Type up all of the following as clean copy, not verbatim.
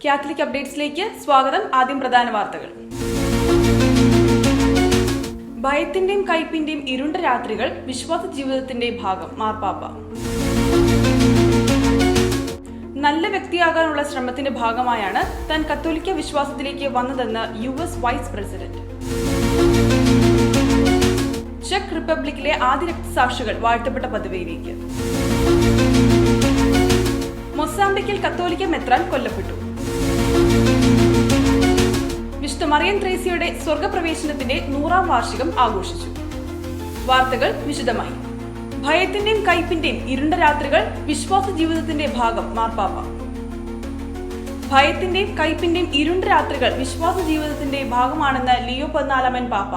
Catholic അപ്ഡേറ്റ്സിലേക്ക് സ്വാഗതം. ആദ്യം പ്രധാന വാർത്തകൾ. ഭയത്തിന്റെയും കയ്പിന്റെയും ഇരുണ്ട രാത്രികൾ വിശ്വാസ ജീവിതത്തിന്റെ ഭാഗം. മാർപ്പാപ്പ നല്ല വ്യക്തിയാകാനുള്ള ശ്രമത്തിന്റെ ഭാഗമായാണ് താൻ കത്തോലിക്ക വിശ്വാസത്തിലേക്ക് വന്നതെന്ന് US വൈസ് പ്രസിഡന്റ്. ചെക്ക് റിപ്പബ്ലിക്കിലെ ആദ്യ രക്തസാക്ഷികൾ വാഴ്ത്തപ്പെട്ട പദവിയിലേക്ക്. മൊസാംബിക്കിൽ കത്തോലിക്ക മെത്രാൻ കൊല്ലപ്പെട്ടു. വിശുദ്ധ മറിയം ത്രേസ്യയുടെ സ്വർഗപ്രവേശനത്തിന്റെ 100ാം വാർഷികം ആഘോഷിച്ചു. വാർത്തകൾ വിശദമായി. ഭയത്തിന്റെയും കയ്പിന്റെയും ഇരുണ്ട രാത്രികൾ വിശ്വാസ ജീവിതത്തിന്റെ ഭാഗം. മാർപ്പാപ്പ ഭയത്തിന്റെയും കയ്പിന്റെയും ഇരുണ്ട രാത്രികൾ വിശ്വാസ ജീവിതത്തിന്റെ ഭാഗമാണെന്ന് ലിയോ 14 പാപ്പ.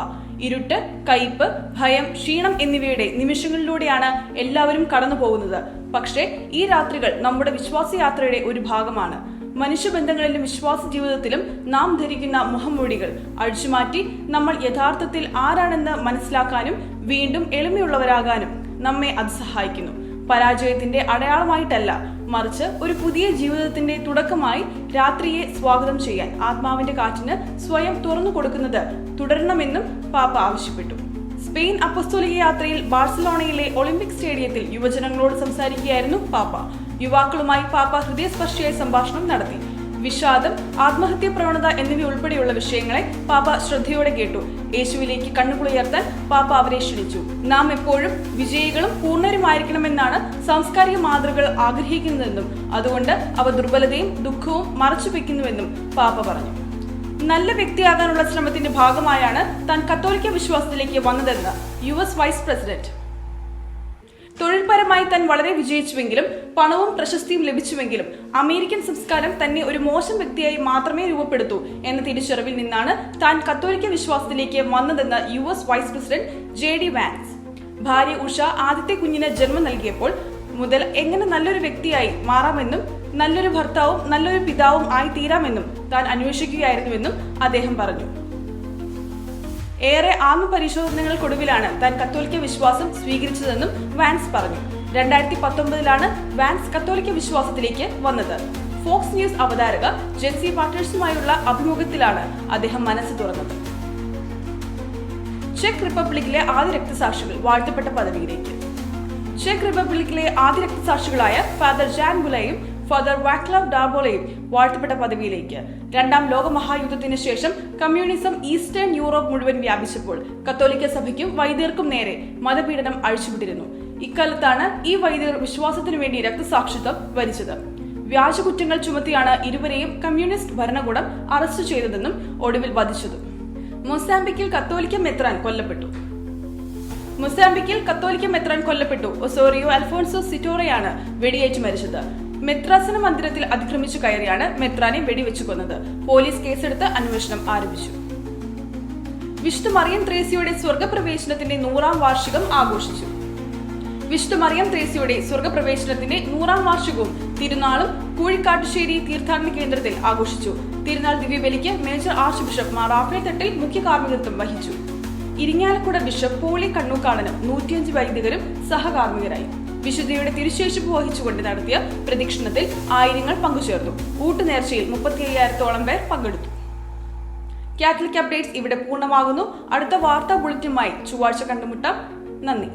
ഇരുട്ട്, കയ്പ്, ഭയം, ക്ഷീണം എന്നിവയുടെ നിമിഷങ്ങളിലൂടെയാണ് എല്ലാവരും കടന്നു പോകുന്നത്. പക്ഷേ ഈ രാത്രികൾ നമ്മുടെ വിശ്വാസയാത്രയുടെ ഒരു ഭാഗമാണ്. മനുഷ്യബന്ധങ്ങളിലും വിശ്വാസ ജീവിതത്തിലും നാം ധരിക്കുന്ന മുഖംമൂടികൾ അഴിച്ചുമാറ്റി നമ്മൾ യഥാർത്ഥത്തിൽ ആരാണെന്ന് മനസ്സിലാക്കാനും വീണ്ടും എളിമയുള്ളവരാകാനും നമ്മെ അത് സഹായിക്കുന്നു. പരാജയത്തിന്റെ അടയാളമായിട്ടല്ല, മറിച്ച് ഒരു പുതിയ ജീവിതത്തിന്റെ തുടക്കമായി രാത്രിയെ സ്വാഗതം ചെയ്യാൻ ആത്മാവിന്റെ കാറ്റിന് സ്വയം തുറന്നു കൊടുക്കുന്നത് തുടരണമെന്നും പാപ്പ ആവശ്യപ്പെട്ടു. സ്പെയിൻ അപ്പസ്തോലിക യാത്രയിൽ ബാഴ്സലോണയിലെ ഒളിമ്പിക് സ്റ്റേഡിയത്തിൽ യുവജനങ്ങളോട് സംസാരിക്കുകയായിരുന്നു പാപ്പ. യുവാക്കളുമായി പാപ്പ ഹൃദയസ്പർശിയായ സംഭാഷണം നടത്തി. വിഷാദം, ആത്മഹത്യാ പ്രവണത എന്നിവയുൾപ്പെടെയുള്ള വിഷയങ്ങളെ പാപ്പ ശ്രദ്ധയോടെ കേട്ടു. യേശുവിലേക്ക് കണ്ണുകുളിയർത്താൻ പാപ്പ അവരെ ക്ഷണിച്ചു. നാം എപ്പോഴും വിജയികളും പൂർണ്ണരുമായിരിക്കണമെന്നാണ് സാംസ്കാരിക മാതൃകകൾ ആഗ്രഹിക്കുന്നതെന്നും അതുകൊണ്ട് അവ ദുർബലതയും ദുഃഖവും മറച്ചുവെക്കുന്നുവെന്നും പാപ്പ പറഞ്ഞു. നല്ല വ്യക്തിയാകാനുള്ള ശ്രമത്തിന്റെ ഭാഗമായാണ് താൻ കത്തോലിക്ക വിശ്വാസത്തിലേക്ക് വന്നതെന്ന് US വൈസ് പ്രസിഡന്റ്. തൊഴിൽപരമായി താൻ വളരെ വിജയിച്ചുവെങ്കിലും പണവും പ്രശസ്തിയും ലഭിച്ചുവെങ്കിലും അമേരിക്കൻ സംസ്കാരം തന്നെ ഒരു മോശം വ്യക്തിയായി മാത്രമേ രൂപപ്പെടുത്തൂ എന്ന തിരിച്ചറിവിൽ നിന്നാണ് താൻ കത്തോലിക്ക വിശ്വാസത്തിലേക്ക് വന്നതെന്ന് US vice president JD Vance. ഭാര്യ ഉഷ ആദ്യത്തെ കുഞ്ഞിന് ജന്മം നൽകിയപ്പോൾ മുതൽ എങ്ങനെ നല്ലൊരു വ്യക്തിയായി മാറാമെന്നും നല്ലൊരു ഭർത്താവും നല്ലൊരു പിതാവും ആയി തീരാമെന്നും താൻ അന്വേഷിക്കുകയായിരുന്നുവെന്നും അദ്ദേഹം പറഞ്ഞു. ഏറെ ആത്മപരിശോധനകൾക്കൊടുവിലാണ് താൻ കത്തോലിക്ക വിശ്വാസം സ്വീകരിച്ചതെന്നും വാൻസ് പറഞ്ഞു. 2019 വാൻസ് കത്തോലിക്ക വിശ്വാസത്തിലേക്ക് വന്നത്. ഫോക്സ് ന്യൂസ് അവതാരക ജെൻസി വാട്ടേഴ്സുമായുള്ള അഭിമുഖത്തിലാണ് അദ്ദേഹം മനസ്സ് തുറന്നത്. ചെക്ക് റിപ്പബ്ലിക്കിലെ ആദ്യ രക്തസാക്ഷികൾ വാഴ്ത്തപ്പെട്ട പദവിയിലേക്ക്. ചെക്ക് റിപ്പബ്ലിക്കിലെ ആദ്യ രക്തസാക്ഷികളായ ഫാദർ ജാൻ ബുലയും ഫാദർ വാക്ലാവ് ഡാർബോളയും വാഴ്ത്തപ്പെട്ട പദവിയിലേക്ക്. രണ്ടാം ലോക മഹായുദ്ധത്തിന് ശേഷം കമ്മ്യൂണിസം ഈസ്റ്റേൺ യൂറോപ്പ് മുഴുവൻ വ്യാപിച്ചപ്പോൾ കത്തോലിക്ക സഭയ്ക്കും വൈദികർക്കും നേരെ മതപീഡനം അഴിച്ചുവിട്ടിരുന്നു. ഇക്കാലത്താണ് ഈ വൈദികർ വിശ്വാസത്തിനു വേണ്ടി രക്തസാക്ഷിത്വം വരിച്ചത്. വ്യാജകുറ്റങ്ങൾ ചുമത്തിയാണ് ഇരുവരെയും കമ്മ്യൂണിസ്റ്റ് ഭരണകൂടം അറസ്റ്റ് ചെയ്തതെന്നും ഒടുവിൽ വധിച്ചതും. മൊസാംബിക്കിൽ കത്തോലിക്ക മെത്രാൻ കൊല്ലപ്പെട്ടു. ഒസോറിയോ അൽഫോൺസോ സിറ്റോറയാണ് വെടിയേറ്റ് മരിച്ചത്. മെത്രാസന മന്ദിരത്തിൽ അതിക്രമിച്ചു കയറിയാണ് മെത്രാനെ വെടിവെച്ചു കൊന്നത്. പോലീസ് കേസെടുത്ത് അന്വേഷണം ആരംഭിച്ചു. വിശുദ്ധ മറിയം ത്രേസ്യയുടെ സ്വർഗപ്രവേശനത്തിന്റെ 100ാം വാർഷികം ആഘോഷിച്ചു. വിശുദ്ധ മറിയം ത്രേസ്യയുടെ സ്വർഗപ്രവേശനത്തിന്റെ 100ാം വാർഷികവും തിരുനാളും കൂഴിക്കാട്ടുശ്ശേരി തീർത്ഥാടന കേന്ദ്രത്തിൽ ആഘോഷിച്ചു. തിരുനാൾ ദിവ്യബലിക്ക് major archbishop Mar Raphael Thattil മുഖ്യ കാർമ്മികത്വം വഹിച്ചു. ഇരിങ്ങാലക്കുട ബിഷപ്പ് പോളി കണ്ണൂക്കാടനും 105 വൈദികരും സഹകാർമ്മികരായി. വിശുദ്ധിയുടെ തിരുശേഷിപ്പ് വഹിച്ചുകൊണ്ട് നടത്തിയ പ്രദക്ഷിണത്തിൽ ആയിരങ്ങൾ പങ്കുചേർന്നു. ഊട്ടുനേർച്ചയിൽ 35,000-ഓളം പേർ പങ്കെടുത്തു. കാത്തലിക് അപ്ഡേറ്റ്സ് ഇവിടെ പൂർണ്ണമാകുന്നു. അടുത്ത വാർത്താ ബുള്ളറ്റിനുമായി ചൊവ്വാഴ്ച കണ്ടുമുട്ടാം. നന്ദി.